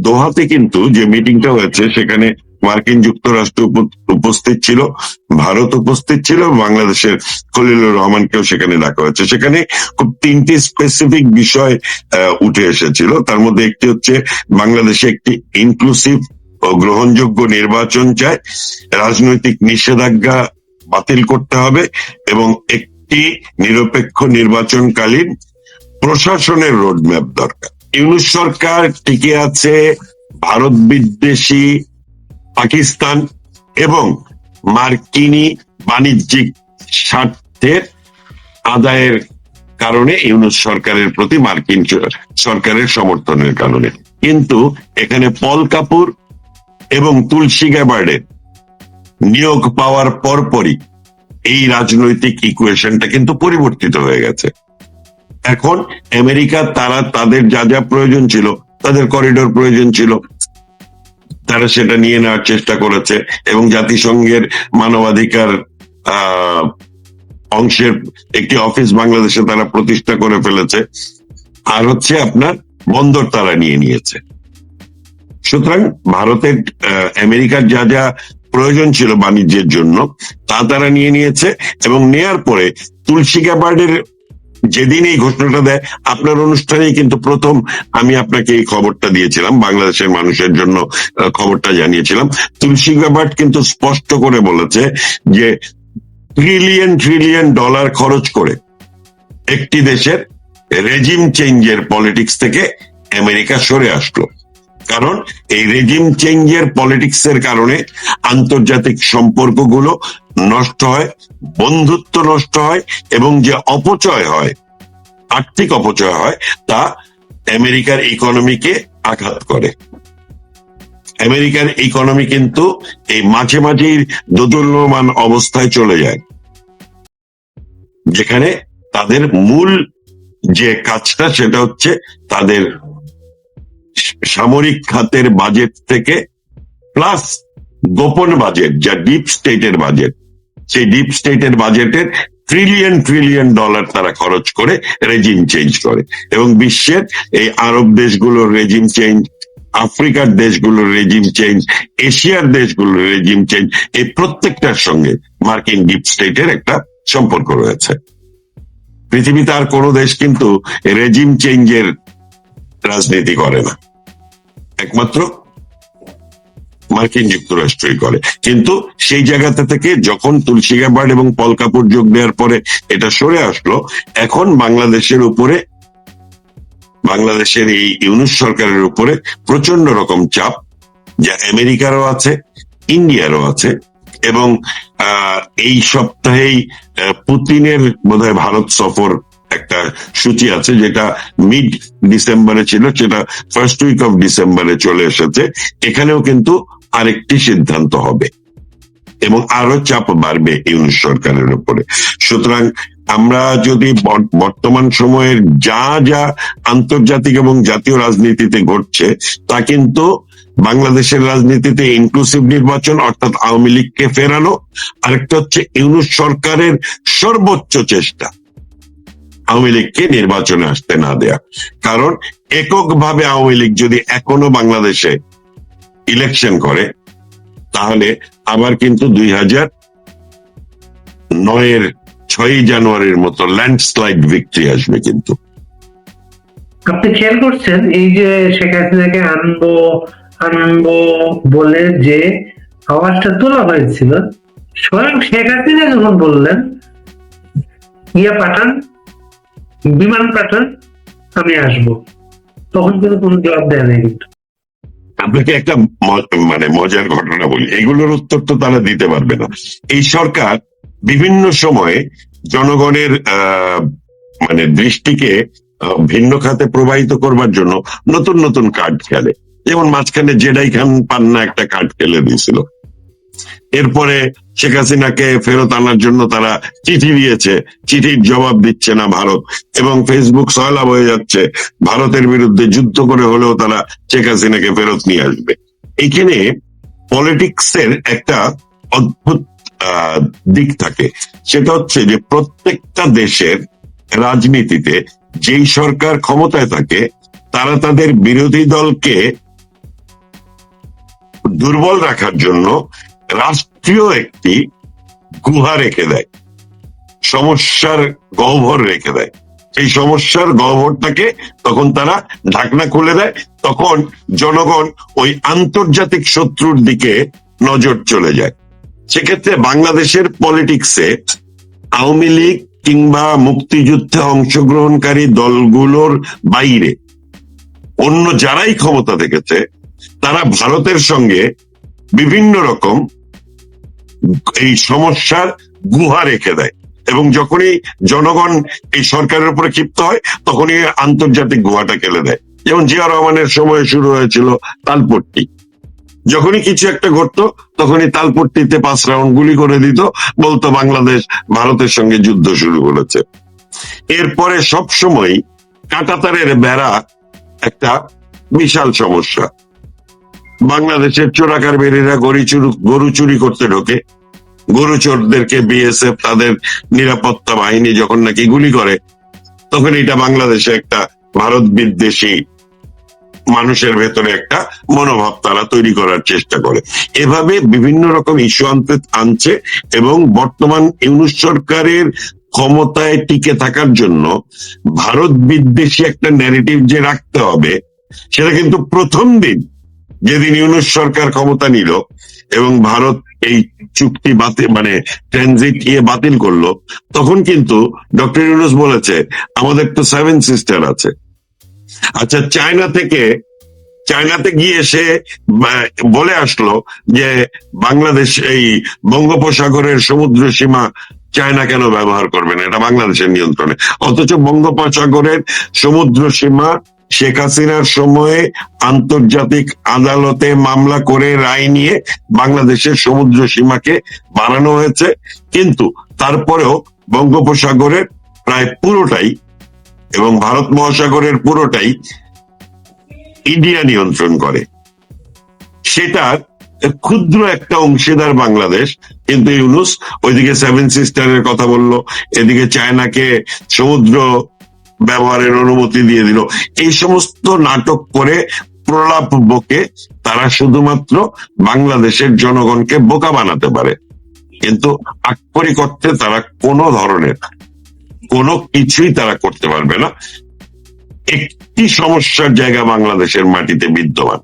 দোহাতে কিন্তু যে মিটিংটা হয়েছে সেখানে মার্কিন যুক্তরাষ্ট্র উপস্থিত ছিল, ভারত উপস্থিত ছিল, বাংলাদেশের খলিলুর রহমানকেও সেখানে ডাকা হয়েছে। সেখানে খুব তিনটি স্পেসিফিক বিষয় উঠে এসেছিল। তার মধ্যে একটি হচ্ছে বাংলাদেশে একটি ইনক্লুসিভ ও গ্রহণযোগ্য নির্বাচন চায়, রাজনৈতিক নিষেধাজ্ঞা বাতিল করতে হবে এবং একটি নিরপেক্ষ নির্বাচনকালীন প্রশাসনের রোডম্যাপ দরকার। ইউনূস সরকার টিকে আছে ভারত বিদ্বেষী পাকিস্তান এবং মার্কিনী বাণিজ্যিক স্বার্থের আদায়ের কারণে, ইউনূস সরকারের প্রতি মার্কিন সরকারের সমর্থনের কারণে। কিন্তু এখানে পল কাপুর এবং তুলসী গ্যাবার্ডের নিয়োগ পাওয়ার পরপরই এই রাজনৈতিক ইকুয়েশনটা কিন্তু পরিবর্তিত হয়ে গেছে। এখন আমেরিকা তারা তাদের যা যা প্রয়োজন ছিল, তাদের করিডোর প্রয়োজন ছিল, তারা সেটা নিয়ে নেওয়ার চেষ্টা করেছে এবং জাতিসংঘের মানবাধিকার অংশের একটি অফিস বাংলাদেশে তারা প্রতিষ্ঠা করে ফেলেছে। আর হচ্ছে আপনার বন্দর তারা নিয়ে নিয়েছে। সুতরাং ভারতের আমেরিকার যা যা প্রয়োজন ছিল বাণিজ্যের জন্য তা তারা নিয়ে নিয়েছে এবং নেয়ার পরে তুলসী গ্যাবার্ডের যেদিন এই ঘোষণাটা দেয়, আপনার অনুষ্ঠানেই কিন্তু প্রথম আমি আপনাকে এই খবরটা দিয়েছিলাম, বাংলাদেশের মানুষের জন্য খবরটা জানিয়েছিলাম। তুলসী গ্যাবার্ড কিন্তু স্পষ্ট করে বলেছে যে ট্রিলিয়ন ট্রিলিয়ন ডলার খরচ করে একটি দেশের রেজিম চেঞ্জের পলিটিক্স থেকে আমেরিকা সরে আসলো। কারণ এই রেজিম চেঞ্জের পলিটিক্স এর কারণে আন্তর্জাতিক সম্পর্কগুলো নষ্ট হয়, বন্ধুত্ব নষ্ট হয় এবং যে অপচয় হয়, আর্থিক অপচয় হয়, তা আমেরিকার ইকোনমিকে আঘাত করে। আমেরিকার ইকোনমি কিন্তু এই মাঝে মাঝেই দোদুল্যমান অবস্থায় চলে যায়, যেখানে তাদের মূল যে কাজটা সেটা হচ্ছে তাদের সামরিক খাতের বাজেট থেকে প্লাস গোপন বাজেট, যা ডিপ স্টেটের বাজেট, সেই ডিপ স্টেটের বাজেটের ট্রিলিয়ন ট্রিলিয়ন ডলার তারা খরচ করে রেজিম চেঞ্জ করে। এবং বিশ্বের এই আরব দেশগুলোর রেজিম চেঞ্জ, আফ্রিকার দেশগুলোর রেজিম চেঞ্জ, এশিয়ার দেশগুলোর রেজিম চেঞ্জ, এই প্রত্যেকটার সঙ্গে মার্কিন ডিপ স্টেটের একটা সম্পর্ক রয়েছে। পৃথিবীতে আর কোনো দেশ কিন্তু রেজিম চেঞ্জের রাজনীতি করে না, একমাত্র মার্কিন যুক্তরাষ্ট্রই করে। কিন্তু সেই জায়গাতে থেকে যখন তুলসী গ্যাবার্ড এবং পল কাপুর যোগ দেওয়ার পরে এটা সরে আসলো, এখন বাংলাদেশের উপরে, বাংলাদেশের এই ইউনূস সরকারের উপরে প্রচন্ড রকম চাপ, যা আমেরিকারও আছে, ইন্ডিয়ারও আছে। এবং এই সপ্তাহেই পুতিনের বোধহয় ভারত সফর একটা সূচি আছে, যেটা মিড ডিসেম্বরে ছিল, সেটা ফার্স্ট উইক অফ ডিসেম্বরে চলে এসেছে। এখানেও কিন্তু আরেকটি সিদ্ধান্ত হবে এবং আরো চাপ বাড়বে ইউনূস সরকারের উপরে। সুতরাং আমরা যদি বর্তমান সময়ের যা যা আন্তর্জাতিক এবং জাতীয় রাজনীতিতে ঘটছে, তা কিন্তু বাংলাদেশের রাজনীতিতে ইনক্লুসিভ নির্বাচন অর্থাৎ আওয়ামী লীগকে ফেরানো, আরেকটা হচ্ছে ইউনূস সরকারের সর্বোচ্চ চেষ্টা আওয়ামী লীগকে নির্বাচনে আসতে না দেয়া। কারণ এককভাবে আওয়ামী লীগ যদি এখনো বাংলাদেশে ইলেকশন করে, তাহলে আবার কিন্তু 2009-এর 6ই জানুয়ারির মতো ল্যান্ডস্লাইড ভিক্টরি আসবে। কিন্তু আপনি খেয়াল করছেন এই যে শেখ হাসিনাকে আনবো বলে যে আওয়াজটা তোলা হয়েছিল, স্বয়ং শেখ হাসিনা যখন বললেন পাঠান, বিমান পাঠান, আমি আসবো, তখন কিন্তু কোনো জবাব দেয় নাই। কিন্তু আপনাকে একটা মজার ঘটনা বলি, এগুলোর উত্তর তো তারা দিতে পারবে না। এই সরকার বিভিন্ন সময়ে জনগণের দৃষ্টিকে ভিন্ন খাতে প্রবাহিত করবার জন্য নতুন নতুন কার্ড খেলে। যেমন মাঝখানে জেডাই খান পান্না একটা কার্ড খেলে দিয়েছিল। এরপরে শেখ হাসিনাকে ফেরত আনার জন্য তারা চিঠি দিয়েছে, চিঠির জবাব দিচ্ছে না ভারত, এবং ফেসবুক সয়লাভ হয়ে যাচ্ছে, ভারতের বিরুদ্ধে যুদ্ধ করে হলেও তারা শেখ হাসিনাকে ফেরত নিয়ে আসবে। এখানে পলিটিক্সের একটা অদ্ভুত দিক থাকে, সেটা হচ্ছে যে প্রত্যেকটা দেশের রাজনীতিতে যেই সরকার ক্ষমতায় থাকে, তারা তাদের বিরোধী দলকে দুর্বল রাখার জন্য রাষ্ট্রীয় একটি গুহা রেখে দেয়, সমস্যার গহ্বর রেখে দেয়। এই সমস্যার গহ্বরটাকে তখন তারা ঢাকনা খুলে দেয়, তখন জনগণ ওই আন্তর্জাতিক শত্রুর দিকে নজর চলে যায়। সেক্ষেত্রে বাংলাদেশের পলিটিক্সে আওয়ামী লীগ কিংবা মুক্তিযুদ্ধে অংশগ্রহণকারী দলগুলোর বাইরে অন্য যারাই ক্ষমতা দেখেছে তারা ভারতের সঙ্গে বিভিন্ন রকম এই সমস্যার গুহা রেখে দেয়, এবং যখনই জনগণ এই সরকারের উপরে ক্ষিপ্ত হয় তখনই আন্তর্জাতিক গুহাটা খেলে দেয়। যেমন জিয়া রহমানের সময় শুরু হয়েছিল তালপট্টি, যখনই কিছু একটা ঘটতো তখনই তালপট্টিতে 5 রাউন্ড গুলি করে দিত, বলতো বাংলাদেশ ভারতের সঙ্গে যুদ্ধ শুরু করেছে। এরপরে সবসময় কাঁটাতারের বেড়া একটা বিশাল সমস্যা। বাংলাদেশের চোরাকার বেরিরা গরু চুরি করতে ঢোকে, গরু চোরদেরকে বিএসএফ তাদের নিরাপত্তা বাহিনী যখন নাকি গুলি করে, তখন এটা বাংলাদেশে একটা ভারত বিদ্বেষী মানুষের ভেতরে একটা মনোভাব তারা তৈরি করার চেষ্টা করে। এভাবে বিভিন্ন রকম ইস্যু আনছে, এবং বর্তমান ইউনূস সরকারের ক্ষমতায় টিকে থাকার জন্য ভারত বিদ্বেষী একটা ন্যারেটিভ যে রাখতে হবে, সেটা কিন্তু প্রথম দিন যেদিন ইউনূস সরকার ক্ষমতা নিল এবং ভারত এই চুক্তি বাতিল মানে ট্রানজিট বাতিল করলো, তখন কিন্তু ডক্টর ইউনূস বলেছে আমাদের তো 7 সিস্টার আছে। আচ্ছা, চায়নাতে গিয়ে সে বলে আসলো যে বাংলাদেশ এই বঙ্গোপসাগরের সমুদ্র সীমা চায়না কেন ব্যবহার করবে না, এটা বাংলাদেশের নিয়ন্ত্রণে। অথচ বঙ্গোপসাগরের সমুদ্র সীমা শেখ হাসিনার সময়ে আন্তর্জাতিক আদালতে মামলা করে রায় নিয়ে বাংলাদেশের সমুদ্র সীমাকে বাড়ানো হয়েছে, কিন্তু তারপরেও বঙ্গোপসাগরের প্রায় পুরোটাই এবং ভারত মহাসাগরের পুরোটাই ইন্ডিয়া নিয়ন্ত্রণ করে। সেটার ক্ষুদ্র একটা অংশীদার বাংলাদেশ, কিন্তু ইউনূস ওইদিকে 7 সিস্টারের কথা বললো, এদিকে চায়নাকে সমুদ্র ব্যবহারের অনুমতি দিয়ে দিল। এই সমস্ত নাটক করে প্রলাপ বকে তারা শুধুমাত্র বাংলাদেশের জনগণকে বোকা বানাতে পারে, কিন্তু আক্ষরিক অর্থে তারা কোনো ধরনের কোনো কিছুই তারা করতে পারবে না। একটি সমস্যার জায়গা বাংলাদেশের মাটিতে বিদ্যমান,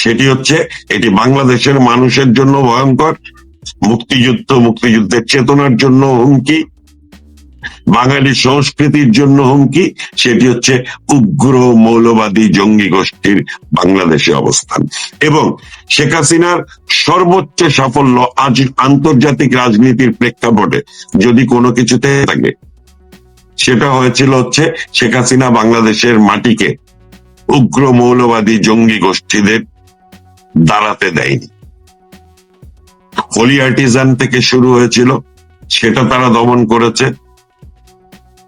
সেটি হচ্ছে এটি বাংলাদেশের মানুষের জন্য ভয়ঙ্কর, মুক্তিযুদ্ধের চেতনার জন্য হুমকি, বাঙালি সংস্কৃতির জন্য হুমকি। সেটি হচ্ছে উগ্র মৌলবাদী জঙ্গি গোষ্ঠীর বাংলাদেশে অবস্থান। এবং শেখ হাসিনার সর্বোচ্চ সাফল্য আজ আন্তর্জাতিক রাজনীতির প্রেক্ষাপটে যদি কোনো কিছুতে থাকে, সেটা হয়েছিল হচ্ছে শেখ হাসিনা বাংলাদেশের মাটিকে উগ্র মৌলবাদী জঙ্গি গোষ্ঠীদের দাঁড়াতে দেয়নি। হোলি আর্টিজান থেকে শুরু হয়েছিল, সেটা তারা দমন করেছে,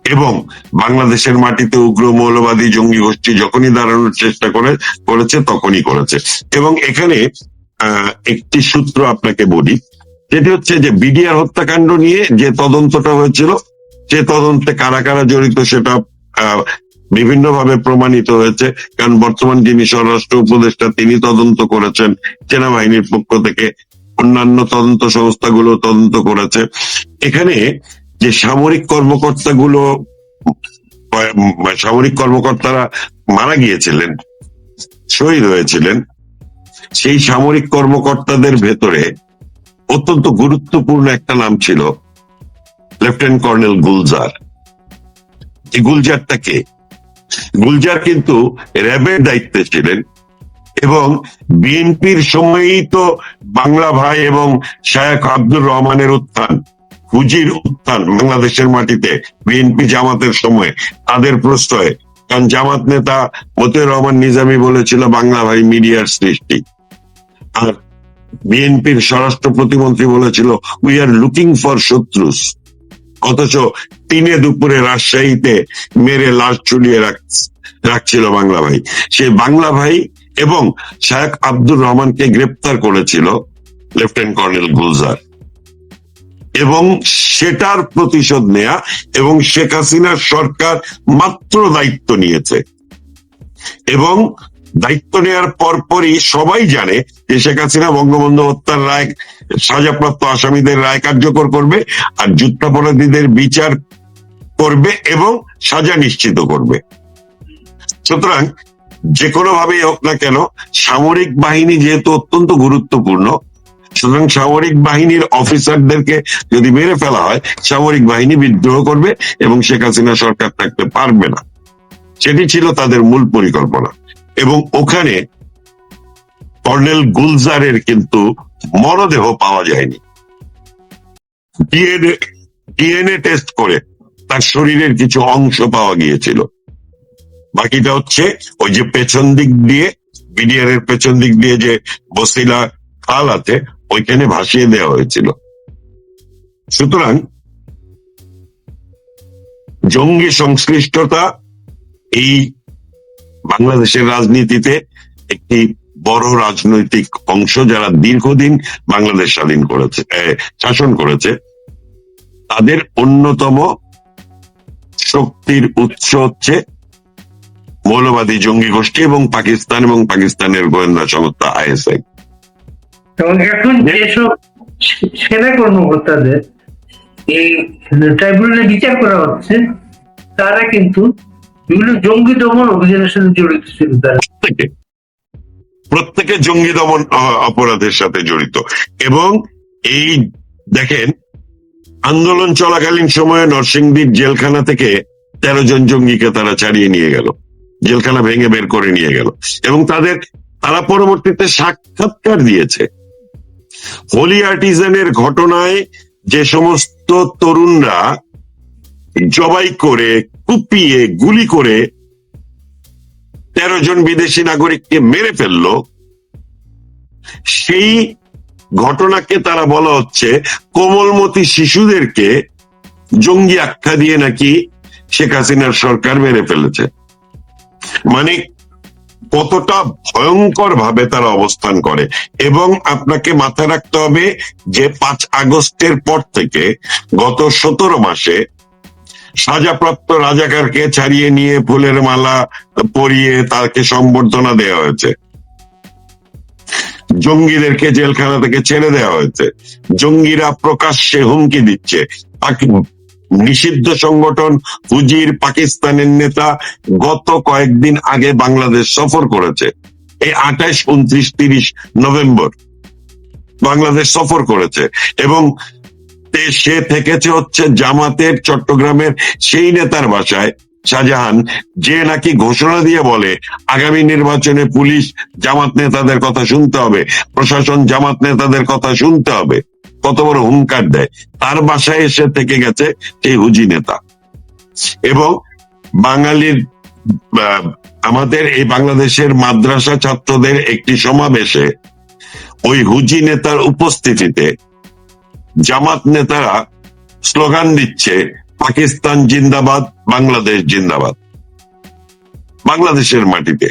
এবং বাংলাদেশের মাটিতে উগ্র মৌলবাদী জঙ্গি গোষ্ঠী যখনই দাঁড়ানোর চেষ্টা করেছে তখনই করেছে। এবং এখানে একটি সূত্র আপনাকে বলি, সেটি হচ্ছে যে বিডিআর হত্যাকাণ্ড নিয়ে যে তদন্তটা হয়েছিল, সে তদন্তে কারা কারা জড়িত সেটা বিভিন্নভাবে প্রমাণিত হয়েছে। কারণ বর্তমান যিনি স্বরাষ্ট্র উপদেষ্টা তিনি তদন্ত করেছেন, সেনাবাহিনীর পক্ষ থেকে অন্যান্য তদন্ত সংস্থাগুলো তদন্ত করেছে। এখানে যে সামরিক কর্মকর্তারা মারা গিয়েছিলেন, শহীদ হয়েছিলেন, সেই সামরিক কর্মকর্তাদের ভেতরে অত্যন্ত গুরুত্বপূর্ণ একটা নাম ছিল লেফটেন্যান্ট কর্নেল গুলজার। এই গুলজারটা কে? গুলজার কিন্তু র্যাবের দায়িত্বে ছিলেন, এবং বিএনপির সময়ই তো বাংলা ভাই এবং শায়েখ আব্দুর রহমানের উত্থান, হুজির উত্থান বাংলাদেশের মাটিতে বিএনপি জামাতের সময়, তাদের প্রশ্রয়ে। কারণ জামাত নেতা মতিউর রহমান নিজামী বলেছিল বাংলা ভাই মিডিয়ার সৃষ্টি, আর বিএনপির স্বরাষ্ট্র প্রতিমন্ত্রী বলেছিল উই আর লুকিং ফর শত্রুস। অথচ দিনে দুপুরে রাজশাহীতে মেরে লাশ ঝুলিয়ে রাখছিল বাংলা ভাই। সে বাংলা ভাই এবং শায়েখ আব্দুর রহমানকে গ্রেপ্তার করেছিল লেফটেন্যান্ট কর্নেল গুলজার, এবং সেটার প্রতিশোধ নেয়া। এবং শেখ হাসিনার সরকার মাত্র দায়িত্ব নিয়েছে এবং দায়িত্ব নেওয়ার পরপরই সবাই জানে যে শেখ হাসিনা বঙ্গবন্ধু হত্যার রায়, সাজাপ্রাপ্ত আসামিদের রায় কার্যকর করবে আর যুদ্ধাপরাধীদের বিচার করবে এবং সাজা নিশ্চিত করবে। সুতরাং যে কোনো ভাবেই হোক না কেন, সামরিক বাহিনী যেহেতু অত্যন্ত গুরুত্বপূর্ণ, সুতরাং সামরিক বাহিনীর অফিসারদেরকে যদি মেরে ফেলা হয়, সামরিক বাহিনী বিদ্রোহ করবে এবং শেখ হাসিনা সরকার থাকতে পারবে না। সেটি ছিল তাদের মূল পরিকল্পনা। এবং ওখানে কর্নেল গুলজারের কিন্তু মরদেহ পাওয়া যায়নি। ডিএনএ টেস্ট করে তার শরীরের কিছু অংশ পাওয়া গিয়েছিল, বাকিটা হচ্ছে ওই যে পেছন দিক দিয়ে, বিডিআর এর পেছন দিক দিয়ে যে বসিলা খাল আছে, ওইখানে ভাসিয়ে দেওয়া হয়েছিল। সুতরাং জঙ্গি সংশ্লিষ্টতা এই বাংলাদেশের রাজনীতিতে একটি বড় রাজনৈতিক অংশ, যারা দীর্ঘদিন বাংলাদেশ স্বাধীন করেছে, শাসন করেছে, তাদের অন্যতম শক্তির উৎস হচ্ছে মৌলবাদী জঙ্গি গোষ্ঠী এবং পাকিস্তান এবং পাকিস্তানের গোয়েন্দা সংস্থা আইএসআই। এবং এখন যেসব সেনা কর্মকর্তাদের এই ট্রাইব্যুনালে বিচার করা হচ্ছে, তারা কিন্তু বিভিন্ন জঙ্গি দমন অভিযানের সাথে জড়িত ছিল। তারা প্রত্যেকে জঙ্গি দমন অপরাধের সাথে জড়িত। এবং এই দেখেন, আন্দোলন চলাকালীন সময়ে নরসিংদীর জেলখানা থেকে 13 জন জঙ্গিকে তারা ছাড়িয়ে নিয়ে গেল, জেলখানা ভেঙে বের করে নিয়ে গেল, এবং তারা পরবর্তীতে সাক্ষাৎকার দিয়েছে। হোলি আর্টিজানের ঘটনায় যে সমস্ত তরুণরা জবাই করে, কুপিয়ে, গুলি করে 13 জন বিদেশি নাগরিককে মেরে ফেললো, সেই ঘটনাকে তারা বলা হচ্ছে কোমলমতি শিশুদেরকে জঙ্গি আখ্যা দিয়ে নাকি শেখ হাসিনার সরকার মেরে ফেলেছে। মানে কতটা ভয়ঙ্কর ভাবে তারা অবস্থান করে। এবং আপনাকে মাথায় রাখতে হবে যে 5 আগস্টের পর থেকে গত 17 মাসে সাজাপ্রাপ্ত রাজাকারকে ছাড়িয়ে নিয়ে ফুলের মালা পরিয়ে তাকে সম্বর্ধনা দেওয়া হয়েছে, জঙ্গিদেরকে জেলখানা থেকে ছেড়ে দেওয়া হয়েছে, জঙ্গিরা প্রকাশ্যে হুমকি দিচ্ছে। নিষিদ্ধ সংগঠন হুজির পাকিস্তানের নেতা গত কয়েকদিন আগে বাংলাদেশ সফর করেছে, এই 28, 29, 30 নভেম্বর বাংলাদেশ সফর করেছে, এবং সে থেকেছে হচ্ছে জামাতের চট্টগ্রামের সেই নেতার বাসায়, শাহজাহান, যে নাকি ঘোষণা দিয়ে বলে আগামী নির্বাচনে পুলিশ জামাত নেতাদের কথা শুনতে হবে, প্রশাসন জামাত নেতাদের কথা শুনতে হবে, কত বড় হুঙ্কার দেয়। তার বাসায় এসে থেকে গেছে সেই হুজি নেতা। এবং বাঙালির আমাদের এই বাংলাদেশের মাদ্রাসা ছাত্রদের একটি সমাবেশে ওই হুজি নেতার উপস্থিতিতে জামাত নেতারা স্লোগান দিচ্ছে পাকিস্তান জিন্দাবাদ, বাংলাদেশ জিন্দাবাদ, বাংলাদেশের মাটিতে।